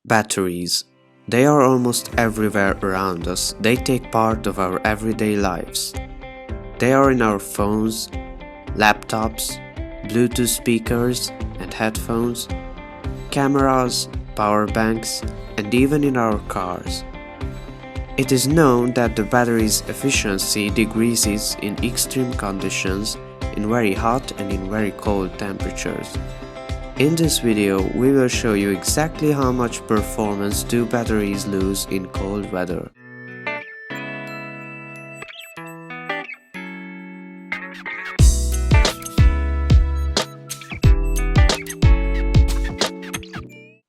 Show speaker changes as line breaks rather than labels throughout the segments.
Batteries. They are almost everywhere around us. They take part of our everyday lives. They are in our phones, laptops, Bluetooth speakers and headphones, cameras, power banks, and even in our cars. It is known that the battery's efficiency decreases in extreme conditions, in very hot and in very cold temperatures. In this video, we will show you exactly how much performance do batteries lose in cold weather.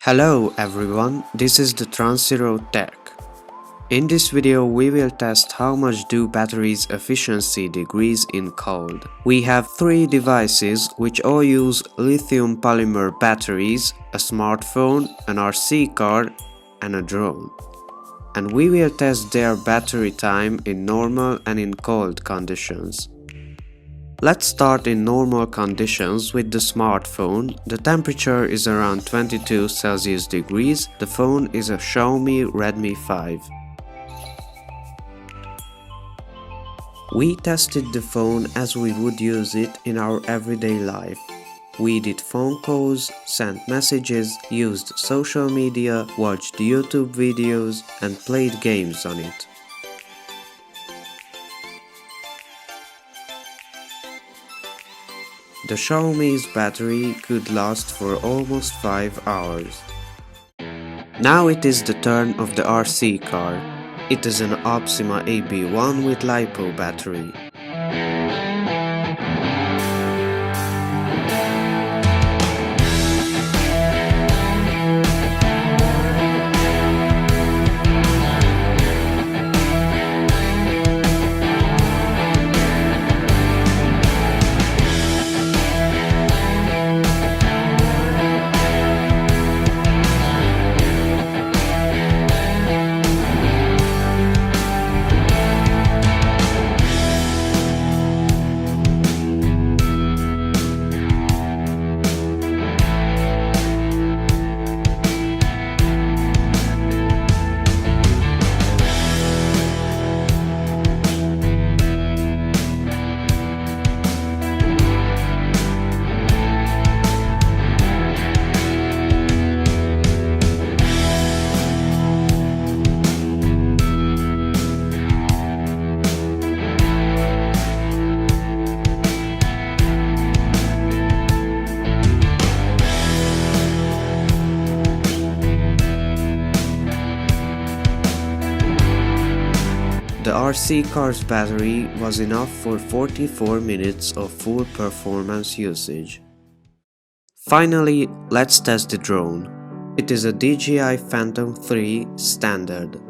Hello everyone, this is the Transyro Tech. In this video we will test how much do batteries efficiency decrease in cold. We have three devices which all use lithium polymer batteries, a smartphone, an RC car and a drone. And we will test their battery time in normal and in cold conditions. Let's start in normal conditions with the smartphone. The temperature is around 22 Celsius degrees. The phone is a Xiaomi Redmi 5. We tested the phone as we would use it in our everyday life. We did phone calls, sent messages, used social media, watched YouTube videos and played games on it. The Xiaomi's battery could last for almost 5 hours. Now it is the turn of the RC car. It is an Optima AB1 with LiPo battery. The RC car's battery was enough for 44 minutes of full performance usage. Finally, let's test the drone. It is a DJI Phantom 3 standard.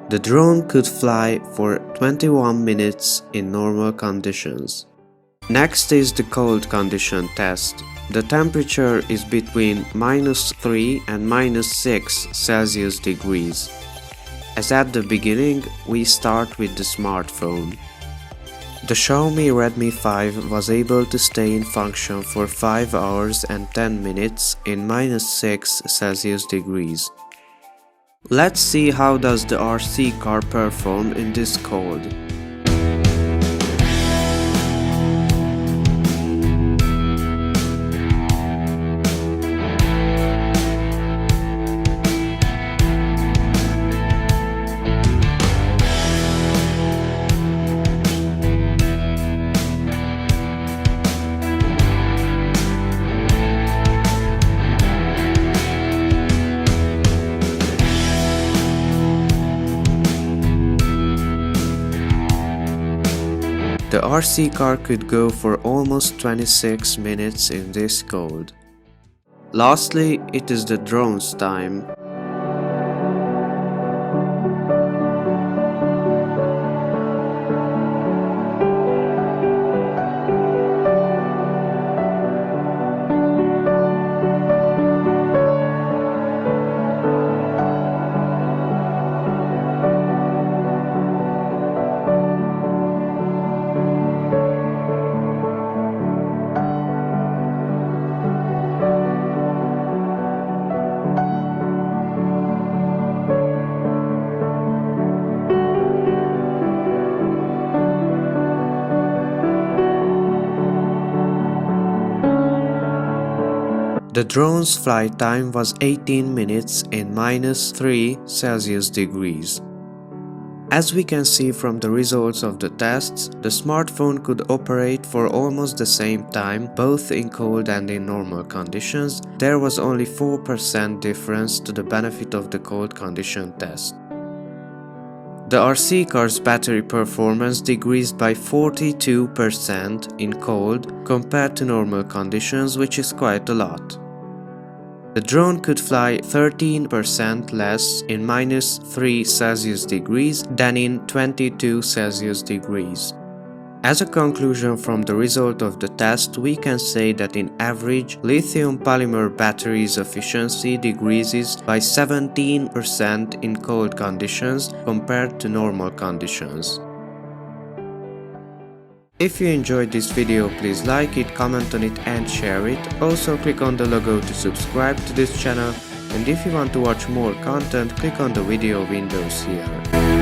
The drone could fly for 21 minutes in normal conditions. Next is the cold condition test. The temperature is between -3 and -6 Celsius degrees. As at the beginning, we start with the smartphone. The Xiaomi Redmi 5 was able to stay in function for 5 hours and 10 minutes in -6 Celsius degrees. Let's see how does the RC car perform in this cold. RC car could go for almost 26 minutes in this cold. Lastly, it is the drone's time. The drone's flight time was 18 minutes in -3°C. As we can see from the results of the tests, the smartphone could operate for almost the same time, both in cold and in normal conditions. There was only 4% difference to the benefit of the cold condition test. The RC car's battery performance decreased by 42% in cold compared to normal conditions, which is quite a lot. The drone could fly 13% less in -3°C than in 22°C. As a conclusion from the result of the test, we can say that in average, lithium polymer batteries' efficiency decreases by 17% in cold conditions compared to normal conditions. If you enjoyed this video, please like it, comment on it and share it. Also click on the logo to subscribe to this channel, and if you want to watch more content, click on the video windows here.